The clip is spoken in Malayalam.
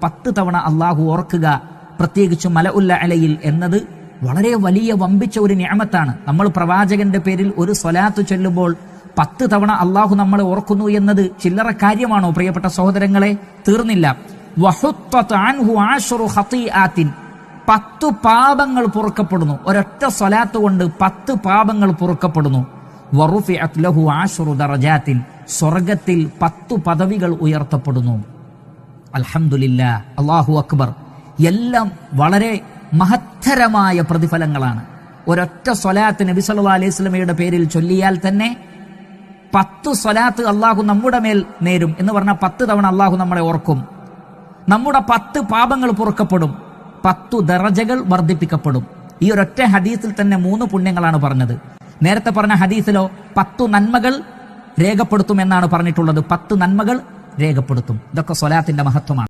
10 തവണ അള്ളാഹു ഓർക്കുക, പ്രത്യേകിച്ച് മലഉൽ അലയിൽ എന്നത് വളരെ വലിയ വമ്പിച്ച ഒരു നിഅമത്താണ്. നമ്മൾ പ്രവാചകന്റെ പേരിൽ ഒരു സ്വലാത്ത് ചൊല്ലുമ്പോൾ 10 തവണ അള്ളാഹു നമ്മളെ ഓർക്കുന്നു എന്നത് ചില്ലറ കാര്യമാണോ പ്രിയപ്പെട്ട സഹോദരങ്ങളെ? തീർന്നില്ല. വഹുത്തത് അൻഹു 10 ഖതീആത്തിൻ, 10 പാപങ്ങൾ പൊറുക്കപ്പെടുന്നു. ഒരൊറ്റ സ്വലാത്ത് കൊണ്ട് 10 പാപങ്ങൾ പൊറുക്കപ്പെടുന്നു. വറുഫിഅത് ലഹു 10 ദറജാത്തിൻ, സ്വർഗ്ഗത്തിൽ 10 പദവികൾ ഉയർത്തപ്പെടുന്നു. അൽഹംദുലില്ലാഹ്, അല്ലാഹു അക്ബർ. എല്ലാം വളരെ മഹത്തരമായ പ്രതിഫലങ്ങളാണ്. ഒരൊറ്റ സ്വലാത്ത് നബി സല്ലല്ലാഹു അലൈഹി വസല്ലമയുടെ പേരിൽ ചൊല്ലിയാൽ തന്നെ 10 സ്വലാത്ത് അള്ളാഹു നമ്മുടെ മേൽ നേരും എന്ന് പറഞ്ഞാൽ 10 തവണ അള്ളാഹു നമ്മളെ ഓർക്കും. നമ്മുടെ 10 പാപങ്ങൾ പൊറുക്കപ്പെടും, 10 ദറജകൾ വർദ്ധിപ്പിക്കപ്പെടും. ഈ ഒരൊറ്റ ഹദീസിൽ തന്നെ 3 പുണ്യങ്ങളാണ് പറഞ്ഞത്. നേരത്തെ പറഞ്ഞ ഹദീസിലോ 10 നന്മകൾ രേഖപ്പെടുത്തുമെന്നാണ് പറഞ്ഞിട്ടുള്ളത്. 10 നന്മകൾ രേഖപ്പെടുത്തും. ഇതൊക്കെ സ്വലാത്തിന്റെ മഹത്വമാണ്.